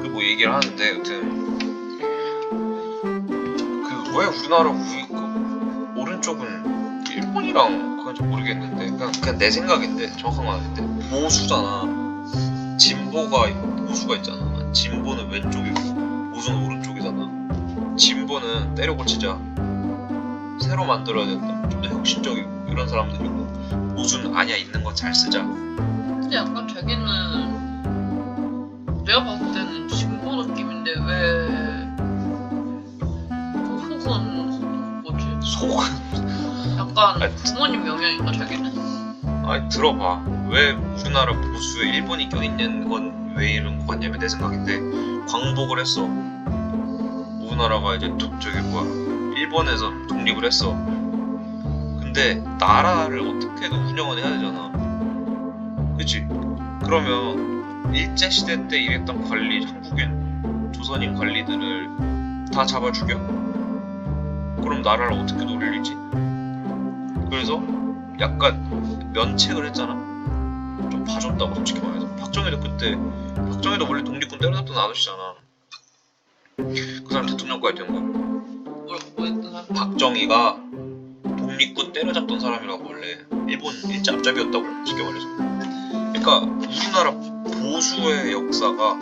그리고 얘기를 하는데, 여튼 그 왜 우리나라 우익 그 오른쪽은 일본이랑 그건지 모르겠는데, 그냥 내 생각인데, 정확한 건 아닌데, 보수잖아. 진보가 있고 보수가 있잖아. 진보는 왼쪽이고 보수는 오른쪽이잖아. 진보는 때려 고치자, 새로 만들어야 된다, 좀 더 혁신적이고 이런 사람들이고, 보수는 아니야, 있는 거 잘 쓰자. 근데 약간 자기는 내가 봤을 때는 진보 느낌인데 왜 속은 뭐지? 속은 약간 아니, 부모님 영향인가 자기는? 아니 들어봐. 왜 우리나라 보수에 일본이 껴있는 건 왜 이런 거 같냐면, 내 생각인데, 광복을 했어. 우리나라가 이제 저기 뭐야, 일본에서 독립을 했어. 근데 나라를 어떻게든 운영은 해야 되잖아. 그치? 그러면 일제시대 때 일했던 관리, 한국인 조선인 관리들을 다 잡아 죽여? 그럼 나라를 어떻게 돌리지? 그래서 약간 면책을 했잖아. 좀 봐줬다고, 솔직히 말해서. 박정희도 원래 독립군 때려잡던 아저씨잖아. 그 사람 대통령까지 된 거야. 뭐 했던 사람? 박정희가 독립군 때려잡던 사람이라고. 원래 일본 일제 앞잡이였다고, 쉽게 말해서. 그러니까 우리나라 보수의 역사가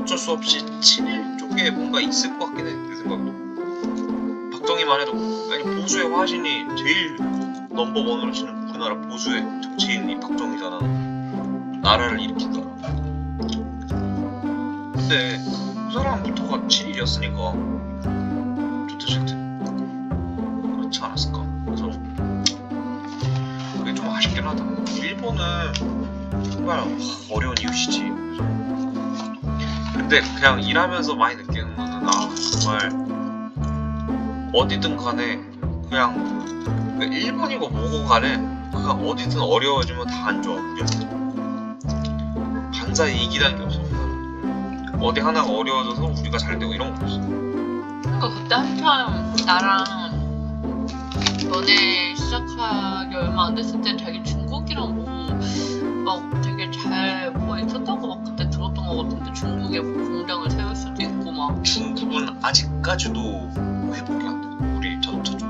어쩔 수 없이 친일 쪽에 뭔가 있을 것 같긴 해, 내 생각도. 박정희만 해도 아니 보수의 화신이 제일 넘버원으로 치는 우리나라 보수의 정치인이 박정희잖아. 나라를 일으킨 사람. 근데 그 사람부터가 친일이었으니까 좋든 싫든 그렇지 않았을까. 그래서 그게 좀 아쉽긴 하다. 일본은 정말 어려운 이웃이지. 근데 그냥 일하면서 많이 느끼는 거는 정말 어디든 간에 그냥 일본이고 뭐고 간에 그냥 어디든 어려워지면 다 안 좋아. 반사에 이기다는 게 없어. 어디 하나가 어려워져서 우리가 잘 되고 이런 거 없어. 그러니까 그때 한참 나랑 연애 시작하기 얼마 안 됐을 땐 자기 중국이랑 막 되게 잘 뭐 있었다고 막 그때 들었던 거 같은데 중국에 뭐 공장을 세울 수도 있고 막. 중국은 아직까지도 회복이 안 돼. 우리 자동차 쪽.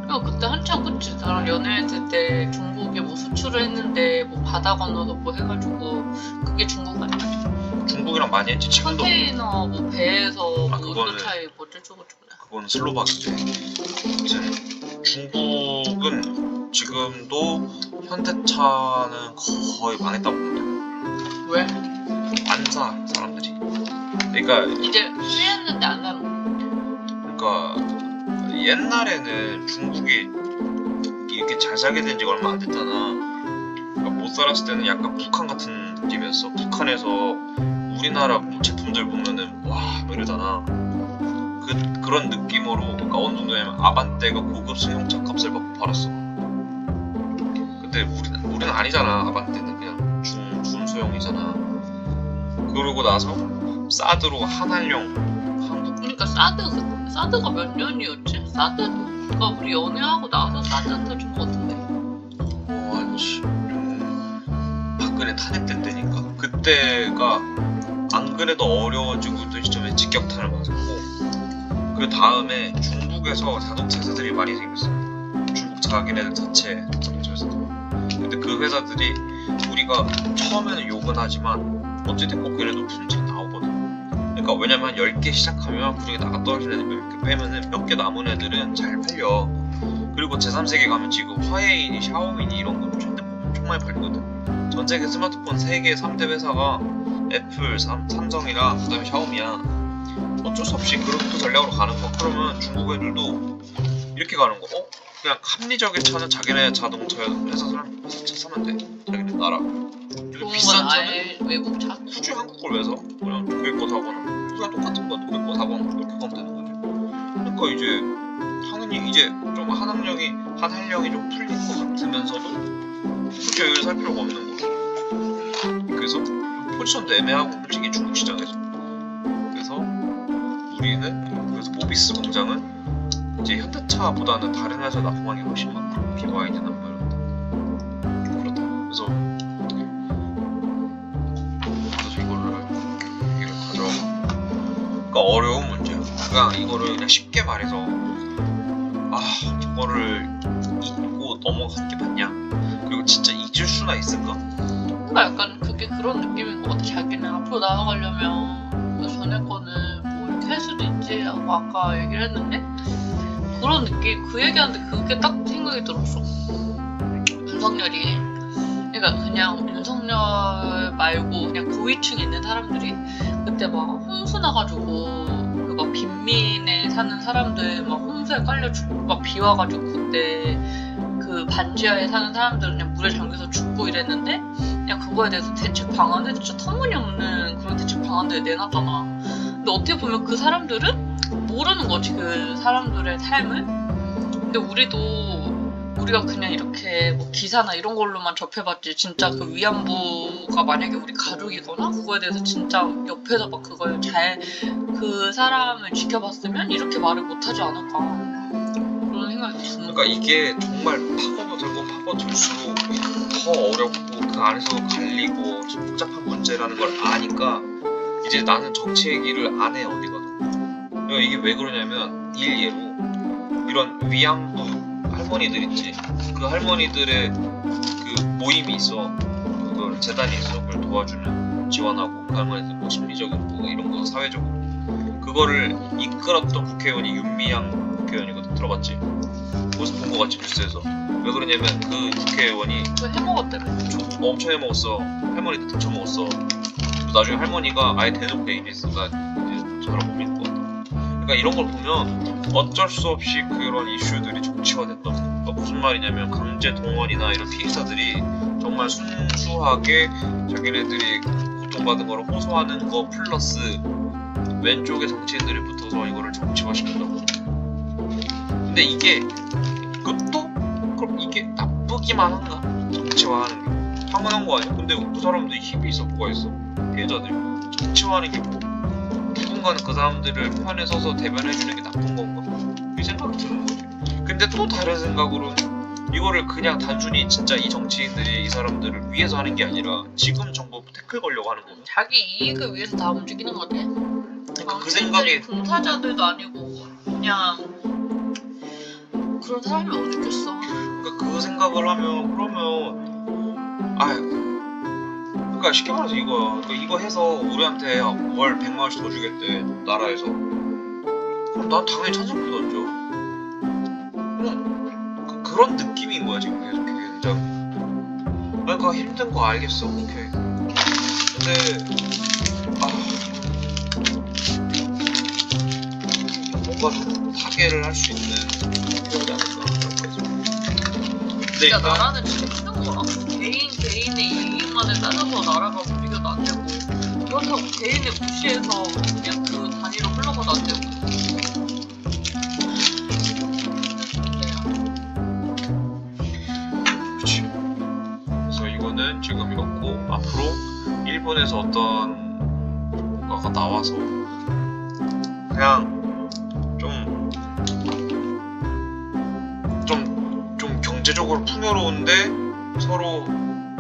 그러니까 그때 한참 그치 나랑 연애했을 때 중국에 뭐 수출을 했는데 뭐 바다 건너서 뭐 해가지고 그게 중국 아니야? 중국이랑 많이 했지. 지금도 컨테이너 뭐 배에서 뭐 그거는- 의료차에 뭐 어쩌고저쩌고. 그건 슬로바키아인데 아무튼 중국은 지금도 현대차는 거의 망했다고 보면 왜? 안 사 사람들이. 그러니까 이제 수리했는데 안 사는 거. 그러니까 옛날에는 중국이 이렇게 잘 살게 된 지가 얼마 안 됐잖아. 그러니까 못 살았을 때는 약간 북한 같은 느낌이었어. 북한에서 우리나라 뭐 제품들 보면은 와뭐 이러잖아. 그런 느낌으로 그러니까 어느 정도냐면 아반떼가 고급 승용차 값을 받고 팔았어. 근데 우리는 아니잖아. 아반떼는 그냥 중소형이잖아. 그러고 나서 사드로 한한령 한국 그러니까 사드가 몇 년이었지? 사드가 우리 연애하고 나서 사드 터진 것 같은데. 박근혜 탄핵된 때니까 그때가 안 그래도 어려워지고 있던 시점에 직격탄을 맞았고 그 다음에 중국에서 자동차 회사들이 많이 생겼어. 중국 자기네들 자체 자동차 회사들. 근데 그 회사들이 우리가 처음에는 욕은 하지만 어찌됐건 그래도 품질 나오거든. 그러니까 왜냐면 10개 시작하면 그중에 나가 떨어진 애들 몇 개 빼면은 몇 개 남은 애들은 잘 팔려. 그리고 제3세계 가면 지금 화웨이니 샤오미니 이런 거 핸드폰 엄청 많이 팔리거든. 전 세계 스마트폰 3개 3대 회사가 애플, 삼성이랑 그다음에 샤오미야. 어쩔 수 없이 그런 전략으로 가는 거. 그러면 중국 애들도 이렇게 가는 거. 그냥 합리적인 차는 자기네 자동차 회사 사람 차 사면 돼. 자기네 나라. 좋은 비싼 건 차는 아예 외국 차. 굳이 한국 걸 왜 사? 그냥 독일 거 사거나 그냥 똑같은 거 독일 거 사거나 그렇게 가면 되는 거지. 그러니까 이제 당연히 이제 좀 한한령이 좀 풀린 것 같으면서도 굳이 여기를 살 필요가 없는 거고. 그래서 포지션도 애매하고 솔직히 중국 시장에서. 그래서 우리는 그래서 모비스 공장은 이제 현대차보다는 다른 회사 납품한 게 훨씬 많고 BYD나 뭐 이런 그렇다. 그래서 이거를 얘기를 가져와. 그러니까 어려운 문제야. 그냥 이거를 그냥 쉽게 말해서 저거를 잊고 넘어간 게 맞냐? 그리고 진짜 잊을 수나 있을까? 그러니까 약간 그게 그런 느낌인 것 같아. 자기는 앞으로 나아가려면 그 전에 거는 뭐 이렇게 할 수도 있지 하고 아까 얘기를 했는데 그런 느낌, 그 얘기하는데 그게 딱 생각이 들었어. 윤석열이 그러니까 그냥 윤석열 말고 그냥 고위층에 있는 사람들이 그때 막 홍수 나가지고 그 막 빈민에 사는 사람들 막 홍수에 깔려 죽고 막 비 와가지고 그때 그 반지하에 사는 사람들은 그냥 물에 잠겨서 죽고 이랬는데 그냥 그거에 대해서 대책 방안을 진짜 터무니없는 그런 대책 방안들을 내놨잖아. 근데 어떻게 보면 그 사람들은 모르는 거지 그 사람들의 삶을. 근데 우리가 그냥 이렇게 뭐 기사나 이런 걸로만 접해봤지 진짜 그 위안부가 만약에 우리 가족이거나 그거에 대해서 진짜 옆에서 막 그걸 잘 그 사람을 지켜봤으면 이렇게 말을 못하지 않을까 그런 생각이 드는 그러니까 이게 정말 파고들고 더 어렵고 그 안에서 갈리고 복잡한 문제라는 걸 아니까 이제 나는 정치 얘기를 안 해 어디가든. 그러니까 이게 왜 그러냐면 일예로 이런 위안부 할머니들 있지. 그 할머니들의 그 모임이 있어. 그 재단이 있어. 그걸 도와주는 지원하고 그 할머니들 뭐 심리적으로 뭐 이런 거 사회적으로 그거를 이끌었던 국회의원이 윤미향 국회의원이거든. 들어봤지? 어디서 본 거 같지 뉴스에서. 왜 그러냐면 그 국회의원이 왜 해먹었대며? 엄청 해먹었어. 할머니도 등쳐먹었어. 나중에 할머니가 아예 대놓고 얘기했으니까 이제 저랑 못 믿을 것 같아. 그러니까 이런 걸 보면 어쩔 수 없이 그런 이슈들이 정치화됐다. 그러니까 무슨 말이냐면 강제 동원이나 이런 피의자들이 정말 순수하게 자기네들이 고통받은 거를 호소하는 거 플러스 왼쪽의 정치인들이 붙어서 이거를 정치화시킨다고. 근데 이게 그것도 그럼 이게 나쁘기만 한가? 정치화하는 게 당연한 거 아니야? 근데 그 사람들이 힘이 있어. 뭐가 있어? 피해자들이 정치화하는 게 뭐? 누군가는 그 사람들을 편에 서서 대변해주는 게 나쁜 건가? 이 생각이 드는 거지. 근데 또 다른 생각으로는 이거를 그냥 단순히 진짜 이 정치인들이 이 사람들을 위해서 하는 게 아니라 지금 정부 태클 걸려고 하는 거거든. 자기 이익을 위해서 다 움직이는 것 같아. 그러니까 그 생각이 봉사자들도 아니고 그냥 그런 사람이 어디 있겠어. 그러니까 그 생각을 하면 그러면 그러니까 쉽게 말해서 이거야. 그러니까 이거 해서 우리한테 월 100만 원씩 더 주겠대 나라에서. 그럼 난 당연히 찬성표 던져. 그런 느낌인 거야 지금 계속 굉장히. 그러니까 힘든 거 알겠어. 오케이. 근데 뭔가 좀 타개를 할 수 있는 필요하지 않을까 그런 거지. 근데 진짜 일단 나라는 진짜 힘든 거라. 개인의 이익만을 따져서 나라가 움직여도 안 되고 그렇다고 개인을 무시해서 그냥 그 단위로 흘러가도 안 되고. 그치. 그래서 이거는 지금 이렇고 앞으로 일본에서 어떤 뭔가가 나와서 그냥 좀 경제적으로 풍요로운데 서로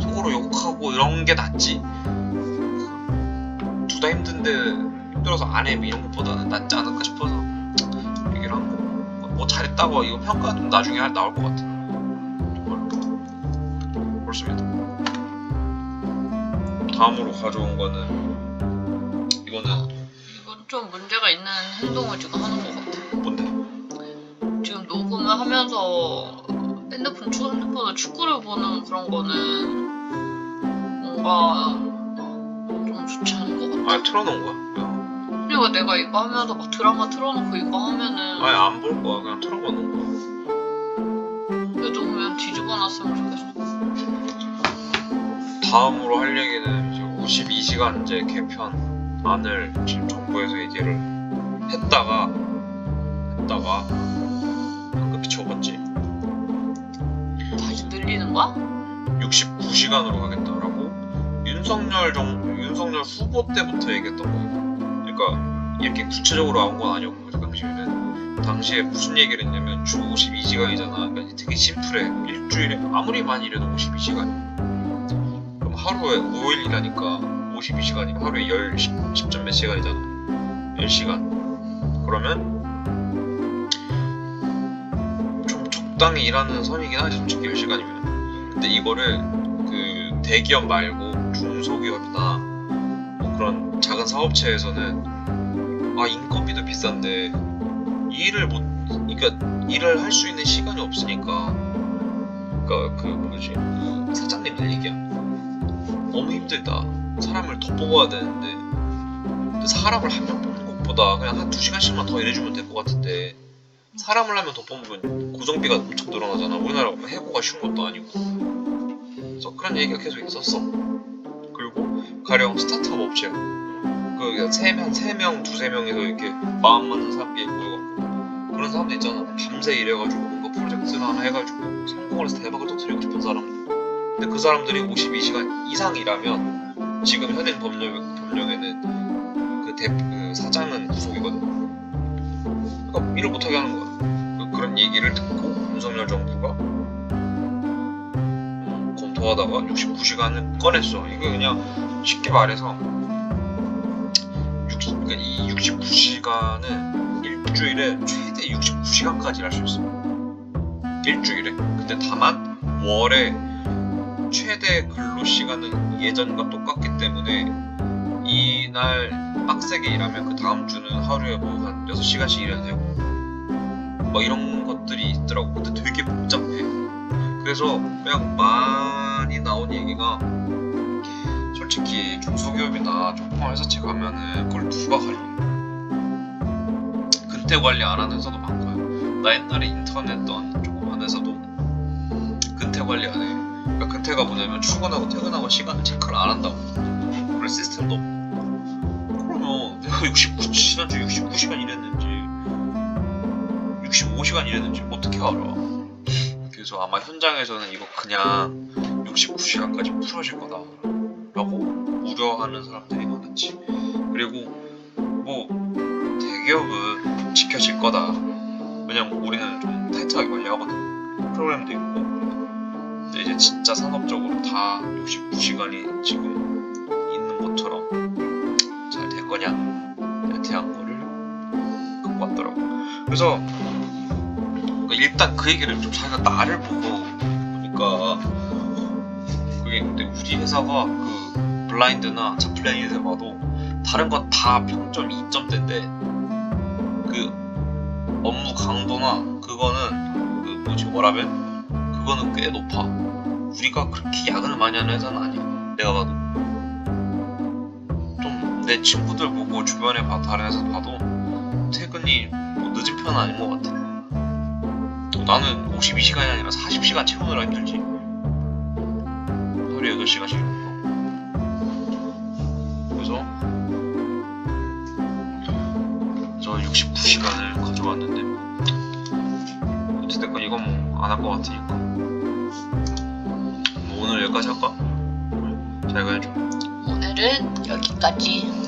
속으로 욕하고 이런 게 낫지. 둘 다 힘들어서 안 해 이런 것보다는 낫지 않을까 싶어서 얘기를 한 거. 뭐 잘했다고 이거 평가도 나중에 나올 것 같아. 정말 그렇습니다. 다음으로 가져온 거는 이건 좀 문제가 있는 행동을 지금 하는 것 같아. 뭔데? 지금 녹음을 하면서 핸드폰으로 축구를 보는 그런 거는 뭔가 좀 좋지 않은 것 같아. 틀어놓은 거야. 그리고 내가 이거 하면서 막 드라마 틀어놓고 이거 하면은 안 볼 거야. 그냥 틀어봐 놓은 거야. 그래도 그냥 뒤집어 놨으면 좋겠어. 다음으로 할 얘기는 이제 52시간제 개편안을 지금 정부에서 얘기를 했다가 방금 적었지. 다시 늘리는 거야? 69시간으로 가겠다라고 윤석열 후보 때부터 얘기했던 거예요. 그러니까 이렇게 구체적으로 나온 건 아니었고 그 당시에 무슨 얘기를 했냐면 주 52시간이잖아. 그러니까 되게 심플해. 일주일에 아무리 많이 일해도 52시간이야. 그럼 하루에 5일 일하니까 52시간이면 하루에 10점 몇 시간이잖아. 10시간. 그러면 좀 적당히 일하는 선이긴 하지 솔직히 10시간이면. 근데 이거를 그 대기업 말고 중소기업이나 뭐 그런 작은 사업체에서는 인건비도 비싼데 그러니까 일을 할 수 있는 시간이 없으니까 그 사장님들 얘기야. 너무 힘들다. 사람을 더 뽑아야 되는데 근데 사람을 한 명 뽑는 것보다 그냥 한 2시간씩만 더 일해주면 될 것 같은데 사람을 하면 더 뽑으면 고정비가 엄청 늘어나잖아. 우리나라 해고가 쉬운 것도 아니고. 그래서 그런 얘기가 계속 있었어. 그리고 가령 스타트업 업체야. 그 3명, 2-3명이서 이렇게 마음 맞는 사람끼리 모여갖고 그런 사람들 있잖아. 밤새 일해가지고 뭔가 프로젝트를 하나 해가지고 성공을 해서 대박을 터뜨리고 싶은 사람들. 근데 그 사람들이 52시간 이상 일하면 지금 현행 법령에는 그 사장은 구속이거든. 그러니까 일을 못하게 하는 거야. 그런 얘기를 듣고 윤석열 정부가 검토하다가 69시간을 꺼냈어. 이거 그냥 쉽게 말해서 이 69시간은 일주일에 최대 69시간까지 할 수 있어. 일주일에. 근데 다만 월에 최대 근로시간은 예전과 똑같기 때문에 이날 빡세게 일하면 그 다음 주는 하루에 뭐 한 6시간씩 일해도 되고 막 이런 것들이 있더라고. 근데 되게 복잡해. 그래서 그냥 많이 나온 얘기가 솔직히 중소기업이나 조그만 회사체 가면은 그걸 누가 관리해? 근태 관리 안 하는 회사도 많고요. 나 옛날에 인턴 했던 조그만 회사도 근태 관리 안 해. 그러니까 근태가 뭐냐면 출근하고 퇴근하고 시간을 체크를 안 한다고. 그럴 시스템도 없고. 그러면 내가 지난주 69시간 일했는지 65시간 일했는지 어떻게 알아? 그래서 아마 현장에서는 이거 그냥 69시간까지 풀어질 거다 라고 우려하는 사람들이 많았지. 그리고 뭐 대기업은 좀 지켜질 거다. 왜냐면 우리는 좀 타이트하게 관리하거든. 프로그램도 있고. 근데 이제 진짜 산업적으로 다 69시간이 지금 있는 것처럼 잘 될 거냐? 대한 거를 갖고 왔더라고. 그래서 일단 그 얘기를 좀 자기가 나를 보고 보니까 그게 근데 우리 회사가 그 블라인드나 자플래닛에 봐도 다른 건 다 평점 2점대인데 그 업무 강도나 그거는 그 뭐지 워라벨 그거는 꽤 높아. 우리가 그렇게 야근을 많이 하는 회사는 아니야. 내가 봐도 좀 내 친구들 보고 주변에 다른 회사 봐도 퇴근이 뭐 늦은 편은 아닌 것 같아. 나는 52시간이 아니라 40시간 채우느라 힘들지. 하루에 8시간씩 일하는 거. 그래서 저 69시간을 가져왔는데 어쨌든 이건 뭐 안 할 것 같으니까 뭐 오늘 여기까지 할까? 자기가 해줘. 오늘은 여기까지.